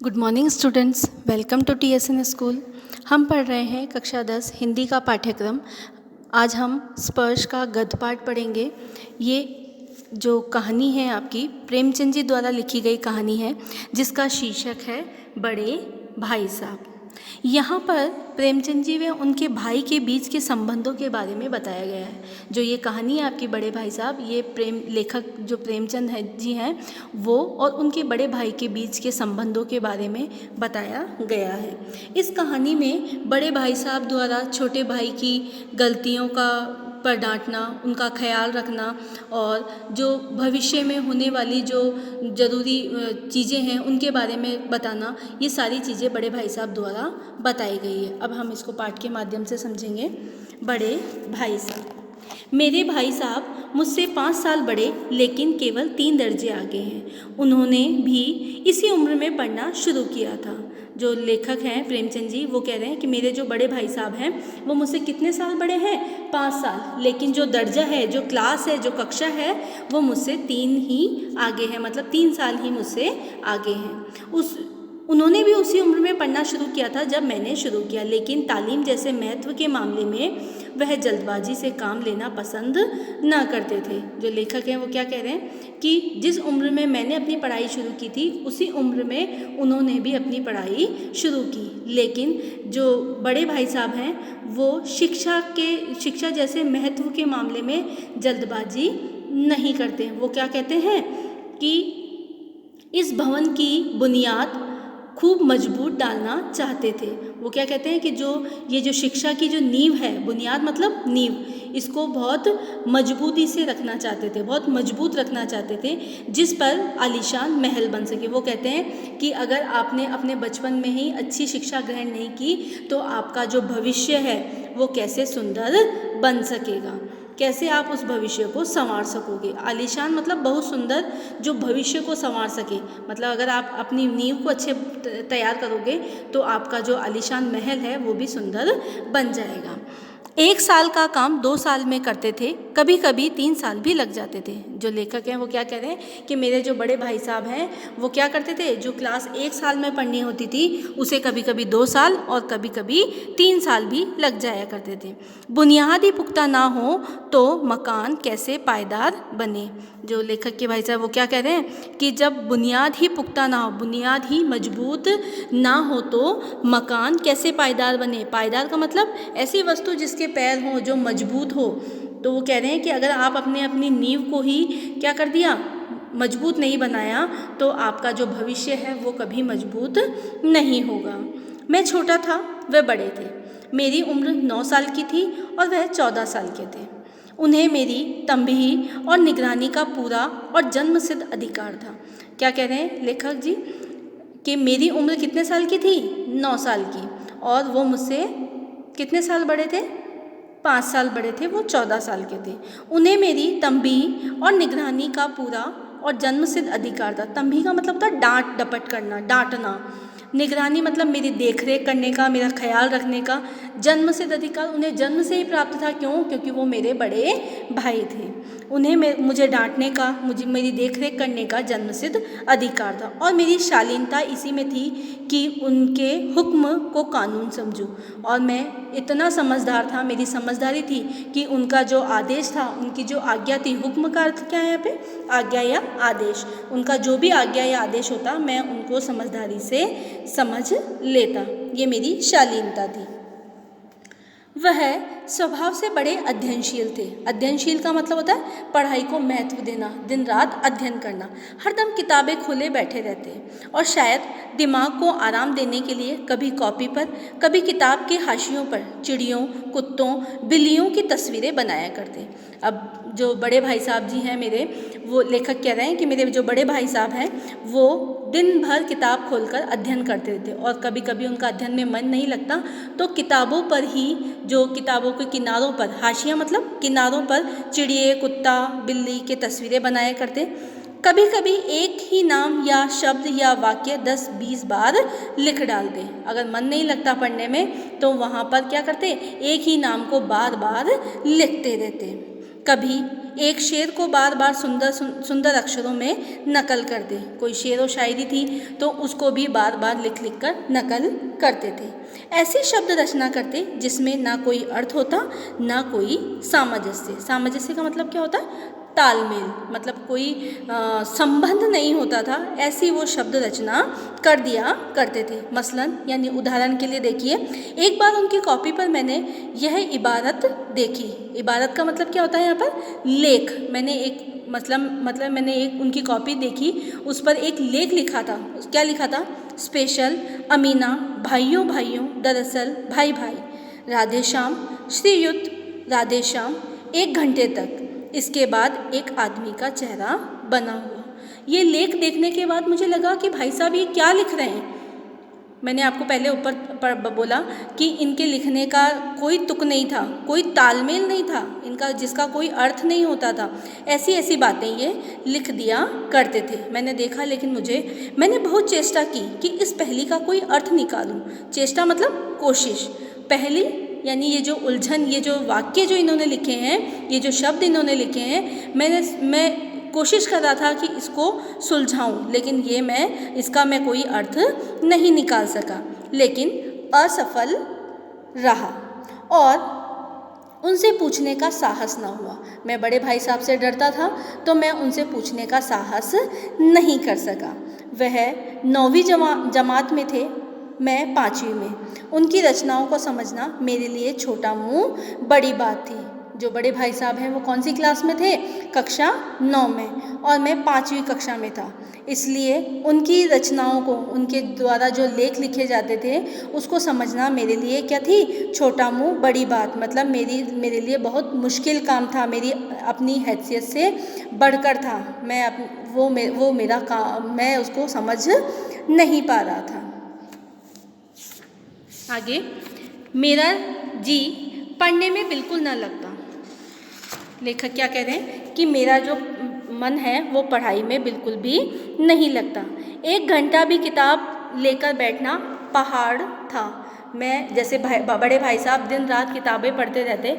Good morning students, welcome to TSN school. हम पढ़ रहे हैं कक्षा 10 हिंदी का पाठ्यक्रम। आज हम स्पर्श का गद्य पाठ पढ़ेंगे। ये जो कहानी है आपकी प्रेमचंद जी द्वारा लिखी गई कहानी है, जिसका शीर्षक है बड़े भाई साहब। यहाँ पर प्रेमचंद जी व उनके भाई के बीच के संबंधों के बारे में बताया गया है। जो ये कहानी है आपकी बड़े भाई साहब, ये लेखक जो प्रेमचंद जी हैं वो और उनके बड़े भाई के बीच के संबंधों के बारे में बताया गया है। इस कहानी में बड़े भाई साहब द्वारा छोटे भाई की गलतियों पर डांटना, उनका ख्याल रखना और जो भविष्य में होने वाली जो ज़रूरी चीज़ें हैं उनके बारे में बताना, ये सारी चीज़ें बड़े भाई साहब द्वारा बताई गई है। अब हम इसको पाठ के माध्यम से समझेंगे। बड़े भाई साहब। मेरे भाई साहब मुझसे 5 साल बड़े लेकिन केवल 3 दर्जे आगे हैं। उन्होंने भी इसी उम्र में पढ़ना शुरू किया था। जो लेखक हैं प्रेमचंद जी, वो कह रहे हैं कि मेरे जो बड़े भाई साहब हैं वो मुझसे कितने साल बड़े हैं? 5 साल। लेकिन जो दर्जा है, जो क्लास है, जो कक्षा है, वो मुझसे 3 ही आगे है, मतलब 3 साल ही मुझसे आगे हैं। उन्होंने भी उसी उम्र में पढ़ना शुरू किया था जब मैंने शुरू किया, लेकिन तालीम जैसे महत्व के मामले में वह जल्दबाजी से काम लेना पसंद न करते थे। जो लेखक हैं वो क्या कह रहे हैं कि जिस उम्र में मैंने अपनी पढ़ाई शुरू की थी उसी उम्र में उन्होंने भी अपनी पढ़ाई शुरू की, लेकिन जो बड़े भाई साहब हैं वो शिक्षा जैसे महत्व के मामले में जल्दबाजी नहीं करते। वो क्या कहते हैं कि इस भवन की बुनियाद खूब मजबूत डालना चाहते थे। वो क्या कहते हैं कि ये जो शिक्षा की जो नींव है, बुनियाद मतलब नींव, इसको बहुत मजबूती से रखना चाहते थे, बहुत मजबूत रखना चाहते थे, जिस पर आलीशान महल बन सके। वो कहते हैं कि अगर आपने अपने बचपन में ही अच्छी शिक्षा ग्रहण नहीं की तो आपका जो भविष्य है वो कैसे सुंदर बन सकेगा, कैसे आप उस भविष्य को संवार सकोगे। आलीशान मतलब बहुत सुंदर, जो भविष्य को संवार सके। मतलब अगर आप अपनी नींव को अच्छे तैयार करोगे तो आपका जो आलीशान महल है वो भी सुंदर बन जाएगा। 1 साल का काम 2 साल में करते थे, कभी कभी 3 साल भी लग जाते थे। जो लेखक हैं वो क्या कह रहे हैं कि मेरे जो बड़े भाई साहब हैं वो क्या करते थे, जो क्लास 1 साल में पढ़नी होती थी उसे कभी कभी 2 साल और कभी कभी 3 साल भी लग जाया करते थे। बुनियाद ही पुख्ता ना हो तो मकान कैसे पायदार बने। जो लेखक के भाई साहब वो क्या कह रहे हैं कि जब बुनियाद ही पुख्ता ना हो, बुनियाद ही मजबूत ना हो तो मकान कैसे पायदार बने। पायदार का मतलब ऐसी वस्तु जिसके पैर हों, जो मजबूत हो। तो वो कह रहे हैं कि अगर आप अपनी नींव को ही क्या कर दिया, मजबूत नहीं बनाया, तो आपका जो भविष्य है वो कभी मजबूत नहीं होगा। मैं छोटा था, वह बड़े थे। मेरी उम्र 9 साल की थी और वह 14 साल के थे। उन्हें मेरी तंबीही और निगरानी का पूरा और जन्मसिद्ध अधिकार था। क्या कह रहे हैं लेखक जी कि मेरी उम्र कितने साल की थी? 9 साल की, और वो मुझसे कितने साल बड़े थे? 5 साल बड़े थे, वो 14 साल के थे। उन्हें मेरी तंबीही और निगरानी का पूरा और जन्मसिद्ध अधिकार था। तंबीही का मतलब था डांट डपट करना, डांटना। निगरानी मतलब मेरी देखरेख करने का, मेरा ख्याल रखने का। जन्मसिद्ध अधिकार उन्हें जन्म से ही प्राप्त था। क्यों? क्योंकि वो मेरे बड़े भाई थे। उन्हें मुझे डांटने का, मेरी देखरेख करने का जन्मसिद्ध अधिकार था। और मेरी शालीनता इसी में थी कि उनके हुक्म को कानून समझूं। और मैं इतना समझदार था, मेरी समझदारी थी कि उनका जो आदेश था, उनकी जो आज्ञा थी, हुक्म का अर्थ क्या है यहाँ पे? आज्ञा या आदेश। उनका जो भी आज्ञा या आदेश होता मैं उनको समझदारी से समझ लेता। ये मेरी शालीनता थी। वह स्वभाव से बड़े अध्ययनशील थे। अध्ययनशील का मतलब होता है पढ़ाई को महत्व देना, दिन रात अध्ययन करना, हरदम किताबें खोले बैठे रहते और शायद दिमाग को आराम देने के लिए कभी कॉपी पर, कभी किताब के हाशियों पर चिड़ियों, कुत्तों, बिल्लियों की तस्वीरें बनाया करते। अब जो बड़े भाई साहब जी हैं मेरे, वो लेखक कह रहे हैं कि मेरे जो बड़े भाई साहब हैं वो दिन भर किताब खोलकर अध्ययन करते थे, और कभी कभी उनका अध्ययन में मन नहीं लगता तो किताबों पर ही, जो किताबों के किनारों पर, हाशिया मतलब किनारों पर चिड़िए, कुत्ता, बिल्ली की तस्वीरें बनाया करते। कभी कभी एक ही नाम या शब्द या वाक्य 10-20 बार लिख डालते। अगर मन नहीं लगता पढ़ने में तो वहाँ पर क्या करते, एक ही नाम को बार बार लिखते रहते। कभी एक शेर को बार बार सुंदर अक्षरों में नकल कर दे। कोई शेर व शायरी थी तो उसको भी बार बार लिख लिख कर नकल करते थे। ऐसी शब्द रचना करते जिसमें ना कोई अर्थ होता ना कोई सामंजस्य। सामंजस्य का मतलब क्या होता है? तालमेल, मतलब कोई संबंध नहीं होता था, ऐसी वो शब्द रचना कर दिया करते थे। मसलन यानी उदाहरण के लिए देखिए, एक बार उनकी कॉपी पर मैंने यह इबारत देखी। इबारत का मतलब क्या होता है यहाँ पर? लेख। मैंने एक मतलब मैंने एक उनकी कॉपी देखी, उस पर एक लेख लिखा था। क्या लिखा था? स्पेशल, अमीना, भाइयों भाइयों, दरअसल भाई भाई, राधे श्याम, श्रीयुत, राधे श्याम, 1 घंटे तक। इसके बाद एक आदमी का चेहरा बना हुआ। ये लेख देखने के बाद मुझे लगा कि भाई साहब ये क्या लिख रहे हैं। मैंने आपको पहले ऊपर बोला कि इनके लिखने का कोई तुक नहीं था, कोई तालमेल नहीं था इनका, जिसका कोई अर्थ नहीं होता था। ऐसी ऐसी बातें ये लिख दिया करते थे। मैंने देखा, लेकिन मैंने बहुत चेष्टा की कि इस पहेली का कोई अर्थ निकालूं। चेष्टा मतलब कोशिश। पहेली यानी ये जो उलझन, ये जो वाक्य जो इन्होंने लिखे हैं, ये जो शब्द इन्होंने लिखे हैं, मैं कोशिश कर रहा था कि इसको सुलझाऊं, लेकिन इसका मैं कोई अर्थ नहीं निकाल सका, लेकिन असफल रहा और उनसे पूछने का साहस ना हुआ। मैं बड़े भाई साहब से डरता था तो मैं उनसे पूछने का साहस नहीं कर सका। वह 9वीं जमात में थे, मैं 5वीं में। उनकी रचनाओं को समझना मेरे लिए छोटा मुँह बड़ी बात थी। जो बड़े भाई साहब हैं वो कौन सी क्लास में थे? कक्षा 9 में, और मैं 5वीं कक्षा में था। इसलिए उनकी रचनाओं को, उनके द्वारा जो लेख लिखे जाते थे उसको समझना मेरे लिए क्या थी? छोटा मुँह बड़ी बात। मतलब मेरे लिए बहुत मुश्किल काम था, मेरी अपनी हैसियत से बढ़कर था। वो मेरा काम, मैं उसको समझ नहीं पा रहा था। आगे, मेरा जी पढ़ने में बिल्कुल ना लगता। लेखक क्या कह रहे हैं कि मेरा जो मन है वो पढ़ाई में बिल्कुल भी नहीं लगता। 1 घंटा भी किताब लेकर बैठना पहाड़ था। मैं जैसे बड़े भाई साहब दिन रात किताबें पढ़ते रहते,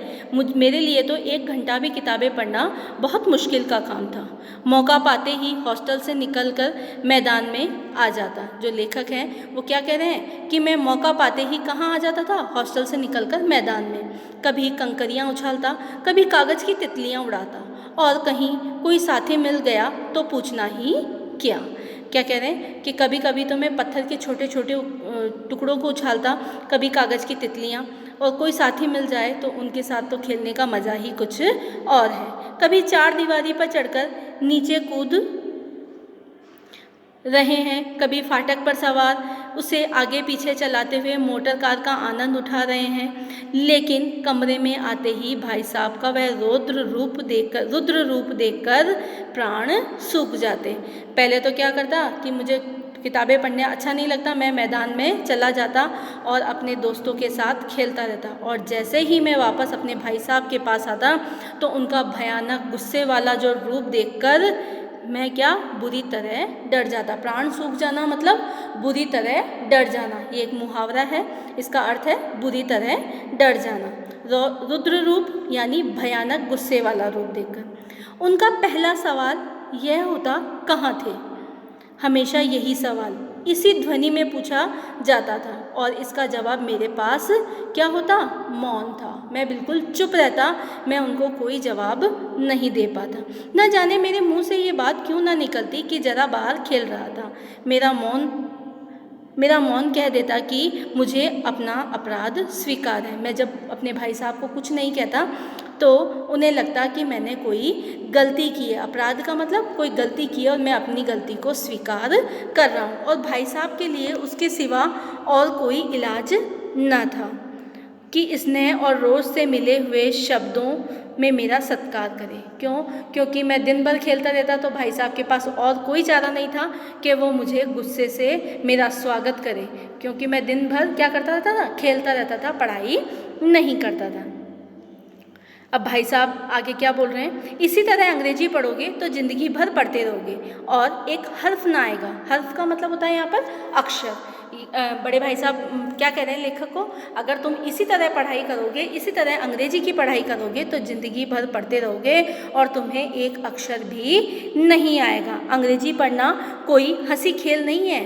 मेरे लिए तो 1 घंटा भी किताबें पढ़ना बहुत मुश्किल का काम था। मौका पाते ही हॉस्टल से निकलकर मैदान में आ जाता। जो लेखक हैं वो क्या कह रहे हैं कि मैं मौका पाते ही कहाँ आ जाता था? हॉस्टल से निकलकर मैदान में। कभी कंकरियाँ उछालता, कभी कागज़ की तितलियाँ उड़ाता, और कहीं कोई साथी मिल गया तो पूछना ही क्या। क्या कह रहे हैं कि कभी कभी तो मैं पत्थर के छोटे छोटे टुकड़ों को उछालता, कभी कागज़ की तितलियाँ, और कोई साथी मिल जाए तो उनके साथ तो खेलने का मज़ा ही कुछ और है। कभी 4 दीवारी पर चढ़कर नीचे कूद रहे हैं, कभी फाटक पर सवार उसे आगे पीछे चलाते हुए मोटर कार का आनंद उठा रहे हैं। लेकिन कमरे में आते ही भाई साहब का वह रुद्र रूप देखकर प्राण सूख जाते। पहले तो क्या करता कि मुझे किताबें पढ़ने अच्छा नहीं लगता, मैं मैदान में चला जाता और अपने दोस्तों के साथ खेलता रहता, और जैसे ही मैं वापस अपने भाई साहब के पास आता तो उनका भयानक गुस्से वाला जो रूप देखकर मैं क्या बुरी तरह डर जाता। प्राण सूख जाना मतलब बुरी तरह डर जाना। ये एक मुहावरा है, इसका अर्थ है बुरी तरह डर जाना। रुद्र रूप यानी भयानक गुस्से वाला रूप देखकर। उनका पहला सवाल यह होता, कहाँ थे? हमेशा यही सवाल इसी ध्वनि में पूछा जाता था, और इसका जवाब मेरे पास क्या होता? मौन था। मैं बिल्कुल चुप रहता, मैं उनको कोई जवाब नहीं दे पाता। न जाने मेरे मुंह से ये बात क्यों ना निकलती कि जरा बाहर खेल रहा था। मेरा मौन कह देता कि मुझे अपना अपराध स्वीकार है। मैं जब अपने भाई साहब को कुछ नहीं कहता तो उन्हें लगता कि मैंने कोई गलती की है। अपराध का मतलब कोई गलती की है और मैं अपनी गलती को स्वीकार कर रहा हूँ, और भाई साहब के लिए उसके सिवा और कोई इलाज न था कि स्नेह और रोज़ से मिले हुए शब्दों में मेरा सत्कार करे। क्योंकि मैं दिन भर खेलता रहता, तो भाई साहब के पास और कोई चारा नहीं था कि वो मुझे गुस्से से मेरा स्वागत करे, क्योंकि मैं दिन भर क्या करता रहता था? खेलता रहता था, पढ़ाई नहीं करता था। अब भाई साहब आगे क्या बोल रहे हैं? इसी तरह अंग्रेजी पढ़ोगे तो ज़िंदगी भर पढ़ते रहोगे और एक हर्फ ना आएगा। हर्फ का मतलब होता है यहाँ पर अक्षर। बड़े भाई साहब क्या कह रहे हैं लेखक को, अगर तुम इसी तरह पढ़ाई करोगे, इसी तरह अंग्रेजी की पढ़ाई करोगे तो ज़िंदगी भर पढ़ते रहोगे और तुम्हें एक अक्षर भी नहीं आएगा। अंग्रेजी पढ़ना कोई हंसी खेल नहीं है।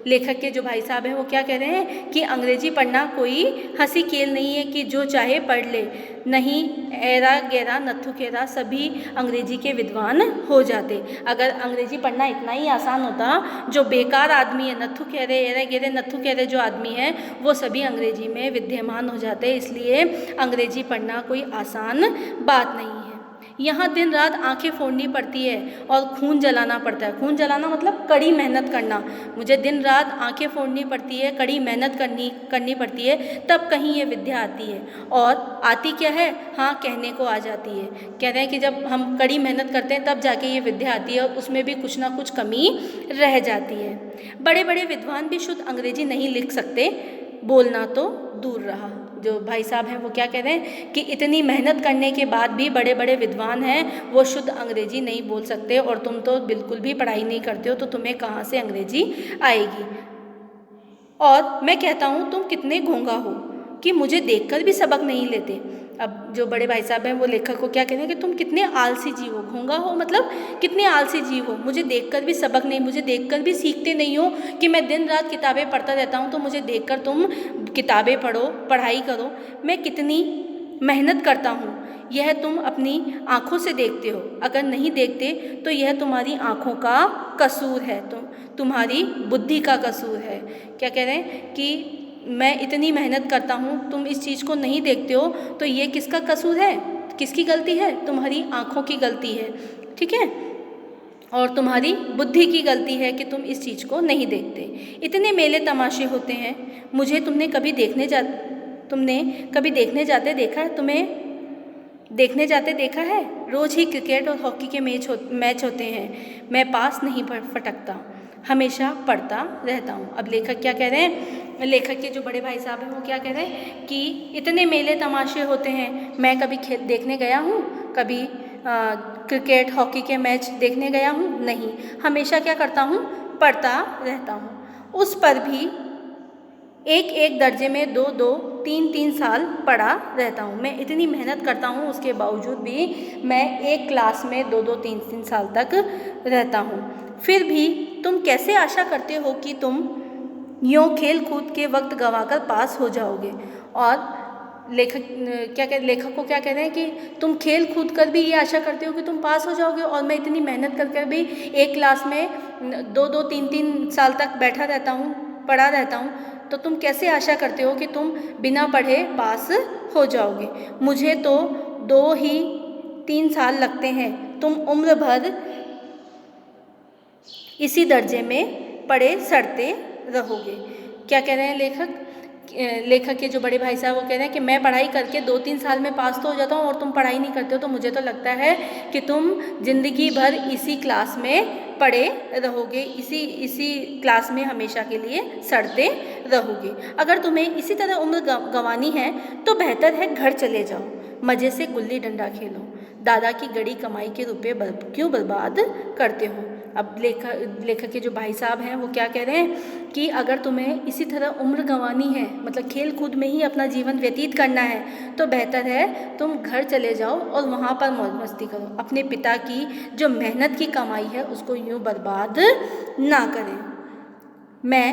लेखक के जो भाई साहब हैं वो क्या कह रहे हैं कि अंग्रेजी पढ़ना कोई हंसी खेल नहीं है कि जो चाहे पढ़ ले। नहीं, ऐरा गैरा नत्थु खेरा सभी अंग्रेजी के विद्वान हो जाते। अगर अंग्रेजी पढ़ना इतना ही आसान होता, जो बेकार आदमी है, नत्थु खेरे ऐरा गैरे नत्थु खेरे जो आदमी है वो सभी अंग्रेजी में विद्यमान हो जाते। इसलिए अंग्रेजी पढ़ना कोई आसान बात नहीं है। यहाँ दिन रात आंखें फोड़नी पड़ती है और खून जलाना पड़ता है। खून जलाना मतलब कड़ी मेहनत करना। मुझे दिन रात आंखें फोड़नी पड़ती है, कड़ी मेहनत करनी पड़ती है, तब कहीं ये विद्या आती है। और आती क्या है? हाँ, कहने को आ जाती है। कह रहे हैं कि जब हम कड़ी मेहनत करते हैं तब जाके ये विद्या आती है और उसमें भी कुछ ना कुछ कमी रह जाती है। बड़े बड़े विद्वान भी शुद्ध अंग्रेजी नहीं लिख सकते, बोलना तो दूर रहा। जो भाई साहब हैं वो क्या कह रहे हैं कि इतनी मेहनत करने के बाद भी बड़े बड़े विद्वान हैं वो शुद्ध अंग्रेजी नहीं बोल सकते, और तुम तो बिल्कुल भी पढ़ाई नहीं करते हो तो तुम्हें कहाँ से अंग्रेजी आएगी। और मैं कहता हूँ तुम कितने घोंघा हो कि मुझे देखकर भी सबक नहीं लेते। अब जो बड़े भाई साहब हैं वो लेखक को क्या कह रहे हैं कि तुम कितने आलसी जीव हो। घोंघा हो मतलब कितने आलसी जीव हो, मुझे देखकर भी सबक नहीं, मुझे देखकर भी सीखते नहीं हो कि मैं दिन रात किताबें पढ़ता रहता हूँ तो मुझे देखकर तुम किताबें पढ़ो, पढ़ाई करो। मैं कितनी मेहनत करता हूँ यह तुम अपनी आँखों से देखते हो। अगर नहीं देखते तो यह तुम्हारी आँखों का कसूर है, तुम्हारी बुद्धि का कसूर है। क्या कह रहे हैं कि मैं इतनी मेहनत करता हूँ, तुम इस चीज़ को नहीं देखते हो तो ये किसका कसूर है, किसकी गलती है? तुम्हारी आँखों की गलती है, ठीक है, और तुम्हारी बुद्धि की गलती है कि तुम इस चीज़ को नहीं देखते। इतने मेले तमाशे होते हैं, मुझे तुमने कभी देखने जाते देखा है? तुम्हें देखने जाते देखा है? रोज़ ही क्रिकेट और हॉकी के मैच होते हैं, मैं पास नहीं फटकता, हमेशा पढ़ता रहता हूँ। अब लेखक क्या कह रहे हैं? लेखक के जो बड़े भाई साहब हैं वो क्या कह रहे हैं कि इतने मेले तमाशे होते हैं, मैं कभी देखने गया हूँ? कभी क्रिकेट हॉकी के मैच देखने गया हूँ? नहीं, हमेशा क्या करता हूँ? पढ़ता रहता हूँ। उस पर भी एक दर्जे में 2-2, 3-3 साल पढ़ा रहता हूँ। मैं इतनी मेहनत करता हूँ उसके बावजूद भी मैं एक क्लास में 2-2, 3-3 साल तक रहता हूँ। फिर भी तुम कैसे आशा करते हो कि तुम यूँ खेल कूद के वक्त गंवाकर पास हो जाओगे? और लेखक को क्या कह रहे हैं कि तुम खेल कूद कर भी ये आशा करते हो कि तुम पास हो जाओगे, और मैं इतनी मेहनत कर भी एक क्लास में 2-2, 3-3 साल तक बैठा रहता हूँ, पढ़ा रहता हूँ, तो तुम कैसे आशा करते हो कि तुम बिना पढ़े पास हो जाओगे? मुझे तो 2 ही 3 साल लगते हैं, तुम उम्र भर इसी दर्जे में पढ़े सड़ते रहोगे। क्या कह रहे हैं लेखक के जो बड़े भाई साहब वो कह रहे हैं कि मैं पढ़ाई करके 2-3 साल में पास तो हो जाता हूँ और तुम पढ़ाई नहीं करते हो, तो मुझे तो लगता है कि तुम ज़िंदगी भर इसी क्लास में पढ़े रहोगे, इसी क्लास में हमेशा के लिए सड़ते रहोगे। अगर तुम्हें इसी तरह उम्र गंवानी है तो बेहतर है घर चले जाओ, मज़े से गुल्ली डंडा खेलो, दादा की गड़ी कमाई के रुपये क्यों बर्बाद करते हो? अब लेखक के जो भाई साहब हैं वो क्या कह रहे हैं कि अगर तुम्हें इसी तरह उम्र गंवानी है, मतलब खेल कूद में ही अपना जीवन व्यतीत करना है, तो बेहतर है तुम घर चले जाओ और वहाँ पर मौज मस्ती करो। अपने पिता की जो मेहनत की कमाई है उसको यूँ बर्बाद ना करें। मैं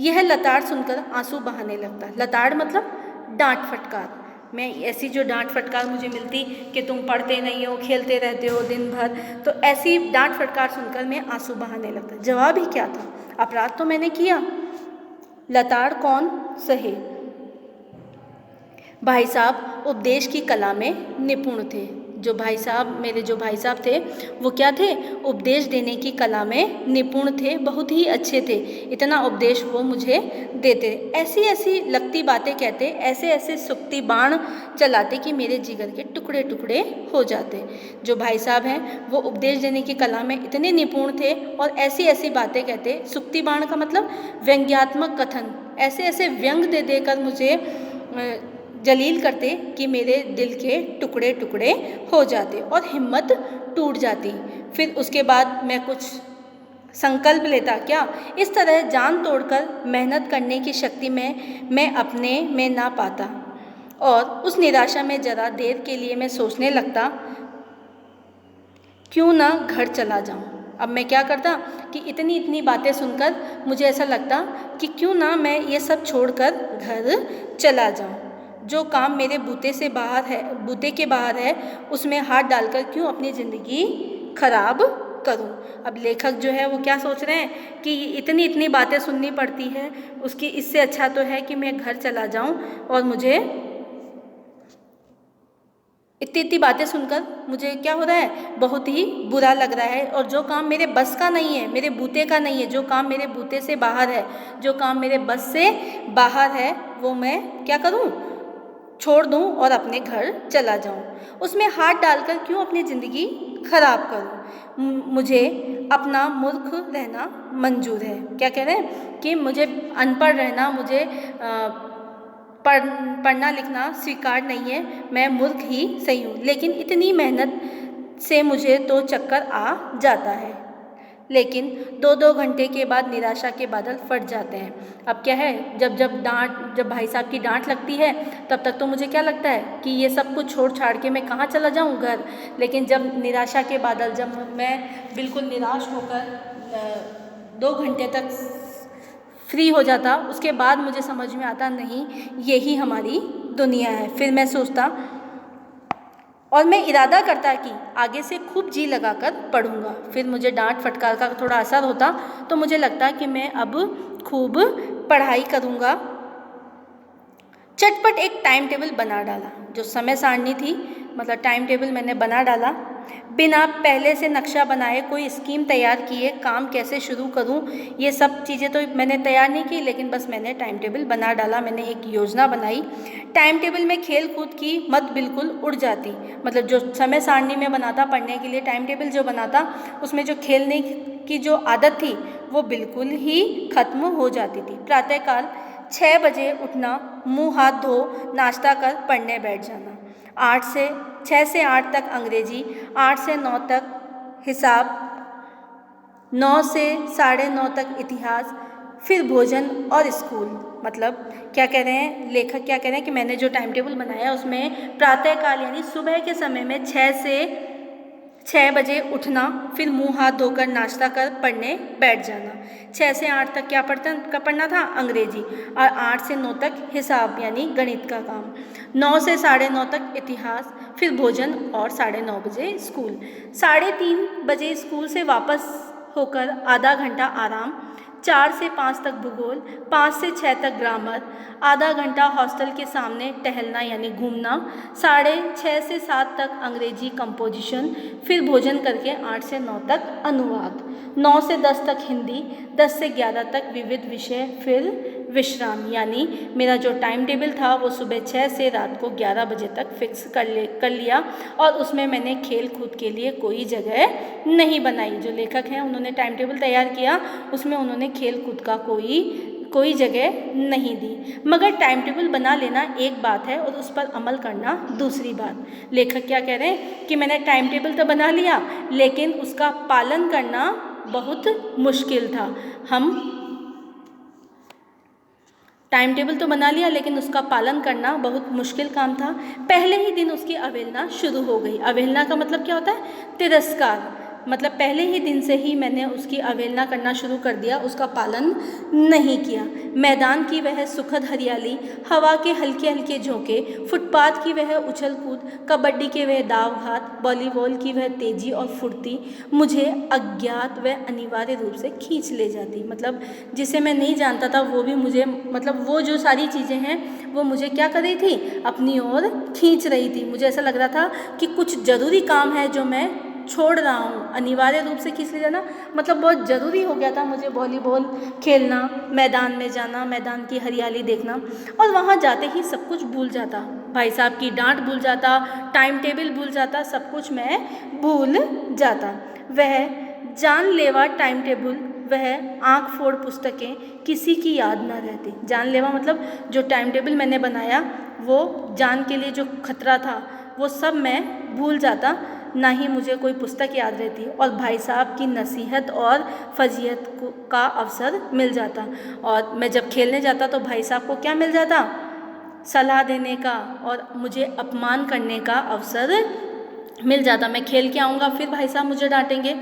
यह लताड़ सुनकर आंसू बहाने लगता। लताड़ मतलब डांट फटकार। मैं ऐसी जो डांट फटकार मुझे मिलती कि तुम पढ़ते नहीं हो, खेलते रहते हो दिन भर, तो ऐसी डांट फटकार सुनकर मैं आंसू बहाने लगता। जवाब ही क्या था? अपराध तो मैंने किया, लताड़ कौन सहे। भाई साहब उपदेश की कला में निपुण थे। मेरे जो भाई साहब थे वो क्या थे? उपदेश देने की कला में निपुण थे, बहुत ही अच्छे थे। इतना उपदेश वो मुझे देते, ऐसी ऐसी लगती बातें कहते, ऐसे ऐसे सुक्ति बाण चलाते कि मेरे जिगर के टुकड़े टुकड़े हो जाते। जो भाई साहब हैं वो उपदेश देने की कला में इतने निपुण थे और ऐसी ऐसी बातें कहते। सुक्ति बाण का मतलब व्यंग्यात्मक कथन, ऐसे ऐसे व्यंग दे देकर मुझे जलील करते कि मेरे दिल के टुकड़े टुकड़े हो जाते और हिम्मत टूट जाती। फिर उसके बाद मैं कुछ संकल्प लेता क्या? इस तरह जान तोड़कर मेहनत करने की शक्ति में मैं अपने में ना पाता और उस निराशा में ज़रा देर के लिए मैं सोचने लगता, क्यों ना घर चला जाऊं। अब मैं क्या करता कि इतनी इतनी बातें सुनकर मुझे ऐसा लगता कि क्यों ना मैं ये सब छोड़कर घर चला जाऊं। जो काम मेरे बूते के बाहर है उसमें हाथ डालकर क्यों अपनी ज़िंदगी खराब करूं। अब लेखक जो है वो क्या सोच रहे हैं कि इतनी इतनी बातें सुननी पड़ती है, उसकी इससे अच्छा तो है कि मैं घर चला जाऊं और मुझे इतनी इतनी बातें सुनकर मुझे क्या हो रहा है, बहुत ही बुरा लग रहा है। और जो काम मेरे बस का नहीं है, मेरे बूते का नहीं है, जो काम मेरे बूते से बाहर है, जो काम मेरे बस से बाहर है, वो मैं क्या करूं, छोड़ दूं और अपने घर चला जाऊं। उसमें हाथ डालकर क्यों अपनी ज़िंदगी खराब करूं। मुझे अपना मूर्ख रहना मंजूर है। क्या कह रहे हैं कि मुझे अनपढ़ रहना, मुझे पढ़ना लिखना स्वीकार नहीं है, मैं मूर्ख ही सही हूँ। लेकिन इतनी मेहनत से मुझे तो चक्कर आ जाता है। लेकिन 2-2 घंटे के बाद निराशा के बादल फट जाते हैं। अब क्या है, जब भाई साहब की डांट लगती है तब तक तो मुझे क्या लगता है कि ये सब कुछ छोड़ छाड़ के मैं कहाँ चला जाऊँ, घर। लेकिन जब निराशा के बादल, जब मैं बिल्कुल निराश होकर 2 घंटे तक फ्री हो जाता, उसके बाद मुझे समझ में आता, नहीं यही हमारी दुनिया है। फिर मैं सोचता और मैं इरादा करता कि आगे से खूब जी लगाकर पढ़ूंगा। फिर मुझे डांट फटकार का थोड़ा असर होता तो मुझे लगता कि मैं अब खूब पढ़ाई करूंगा। चटपट एक टाइम टेबल बना डाला, जो समय सारणी थी, मतलब टाइम टेबल मैंने बना डाला। बिना पहले से नक्शा बनाए, कोई स्कीम तैयार किए, काम कैसे शुरू करूं, ये सब चीज़ें तो मैंने तैयार नहीं की, लेकिन बस मैंने टाइम टेबल बना डाला। मैंने एक योजना बनाई। टाइम टेबल में खेल कूद की मत बिल्कुल उड़ जाती, मतलब जो समय सारणी में बनाता पढ़ने के लिए टाइम टेबल जो बनाता, उसमें जो खेलने की जो आदत थी वो बिल्कुल ही खत्म हो जाती थी। प्रातःकाल 6 बजे उठना, मुँह हाथ धो नाश्ता कर पढ़ने बैठ जाना। 6 से 8 तक अंग्रेजी, 8 से 9 तक हिसाब, 9 से 9:30 तक इतिहास, फिर भोजन और स्कूल। मतलब क्या कह रहे हैं लेखक, क्या कह रहे हैं कि मैंने जो टाइम टेबल बनाया उसमें प्रातःकाल यानी सुबह के समय में 6 से 6 बजे उठना, फिर मुंह हाथ धोकर नाश्ता कर पढ़ने बैठ जाना। 6 से 8 तक क्या पढ़ना था, अंग्रेजी, और 8 से 9 तक हिसाब यानी गणित का काम, 9 से 9:30 तक इतिहास, फिर भोजन और 9:30 बजे स्कूल। 3:30 बजे स्कूल से वापस होकर आधा घंटा आराम, 4 से 5 तक भूगोल, 5 से 6 तक ग्रामर, आधा घंटा हॉस्टल के सामने टहलना यानी घूमना, 6:30 से 7 तक अंग्रेजी कंपोजिशन, फिर भोजन करके 8 से 9 तक अनुवाद, 9 से 10 तक हिंदी, 10 से 11 तक विविध विषय, फिर विश्राम। यानी मेरा जो टाइम टेबल था वो सुबह 6 से रात को 11 बजे तक फिक्स कर लिया, और उसमें मैंने खेल कूद के लिए कोई जगह नहीं बनाई। जो लेखक हैं उन्होंने टाइम टेबल तैयार किया, उसमें उन्होंने खेल कूद का कोई जगह नहीं दी। मगर टाइम टेबल बना लेना एक बात है और उस पर अमल करना दूसरी बात। लेखक क्या कह रहे हैं कि मैंने टाइम टेबल तो बना लिया, लेकिन उसका पालन करना बहुत मुश्किल था। टाइम टेबल तो बना लिया लेकिन उसका पालन करना बहुत मुश्किल काम था। पहले ही दिन उसकी अवहेलना शुरू हो गई। अवहेलना का मतलब क्या होता है, तिरस्कार। मतलब पहले ही दिन से ही मैंने उसकी अवहेलना करना शुरू कर दिया, उसका पालन नहीं किया। मैदान की वह सुखद हरियाली, हवा के हल्के हल्के झोंके, फुटपाथ की वह उछल कूद, कबड्डी के वह दाव घात, वॉलीबॉल की वह तेजी और फुर्ती मुझे अज्ञात व अनिवार्य रूप से खींच ले जाती। मतलब जिसे मैं नहीं जानता था वो भी मुझे, मतलब वो जो सारी चीज़ें हैं वो मुझे क्या कर रही थी, अपनी ओर खींच रही थी। मुझे ऐसा लग रहा था कि कुछ ज़रूरी काम है जो मैं छोड़ रहा हूँ। अनिवार्य रूप से खींच ले जाना मतलब बहुत ज़रूरी हो गया था मुझे वॉलीबॉल खेलना, मैदान में जाना, मैदान की हरियाली देखना, और वहाँ जाते ही सब कुछ भूल जाता। भाई साहब की डांट भूल जाता, टाइम टेबल भूल जाता, सब कुछ मैं भूल जाता। वह जानलेवा टाइम टेबल, वह आँख फोड़ पुस्तकें किसी की याद न रहती। जानलेवा मतलब जो टाइम टेबल मैंने बनाया वो जान के लिए जो खतरा था वो सब मैं भूल जाता। ना ही मुझे कोई पुस्तक याद रहती और भाई साहब की नसीहत और फजीहत का अवसर मिल जाता। और मैं जब खेलने जाता तो भाई साहब को क्या मिल जाता? सलाह देने का और मुझे अपमान करने का अवसर मिल जाता। मैं खेल के आऊँगा, फिर भाई साहब मुझे डांटेंगे।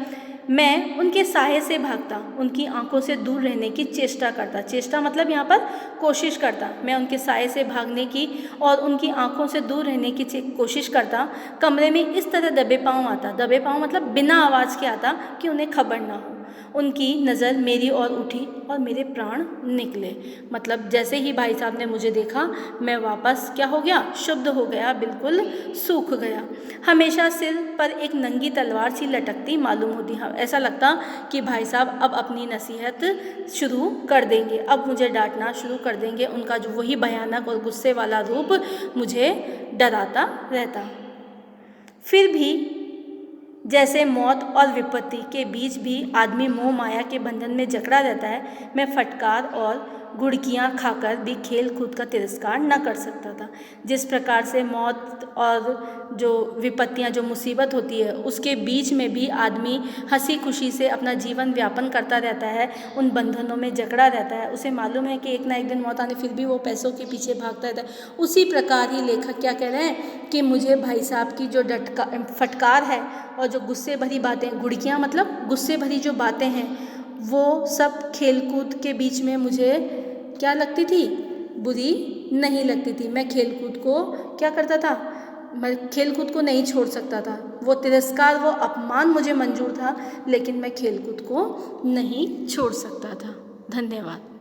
मैं उनके साये से भागता, उनकी आंखों से दूर रहने की चेष्टा करता। चेष्टा मतलब यहाँ पर कोशिश करता। मैं उनके साये से भागने की और उनकी आंखों से दूर रहने की कोशिश करता। कमरे में इस तरह दबे पाँव आता, दबे पाँव मतलब बिना आवाज़ के आता कि उन्हें खबर ना हो। उनकी नज़र मेरी ओर उठी और मेरे प्राण निकले। मतलब जैसे ही भाई साहब ने मुझे देखा, मैं वापस क्या हो गया? शुद्ध हो गया, बिल्कुल सूख गया। हमेशा सिर पर एक नंगी तलवार सी लटकती मालूम होती। हाँ, ऐसा लगता कि भाई साहब अब अपनी नसीहत शुरू कर देंगे, अब मुझे डांटना शुरू कर देंगे। उनका जो वही भयानक और गुस्से वाला रूप मुझे डराता रहता। फिर भी जैसे मौत और विपत्ति के बीच भी आदमी मोह माया के बंधन में जकड़ा रहता है, मैं फटकार और घुड़कियाँ खाकर भी खेल कूद का तिरस्कार न कर सकता था। जिस प्रकार से मौत और जो विपत्तियाँ, जो मुसीबत होती है, उसके बीच में भी आदमी हंसी खुशी से अपना जीवन व्यापन करता रहता है, उन बंधनों में जकड़ा रहता है। उसे मालूम है कि एक ना एक दिन मौत आने, फिर भी वो पैसों के पीछे भागता रहता है। उसी प्रकार ही लेखक क्या कह रहे हैं कि मुझे भाई साहब की जो फटकार है और जो गुस्से भरी बातें, घुड़कियाँ मतलब गुस्से भरी जो बातें हैं, वो सब खेलकूद के बीच में मुझे क्या लगती थी? बुरी नहीं लगती थी। मैं खेलकूद को क्या करता था? मैं खेलकूद को नहीं छोड़ सकता था। वो तिरस्कार, वो अपमान मुझे मंजूर था, लेकिन मैं खेलकूद को नहीं छोड़ सकता था। धन्यवाद।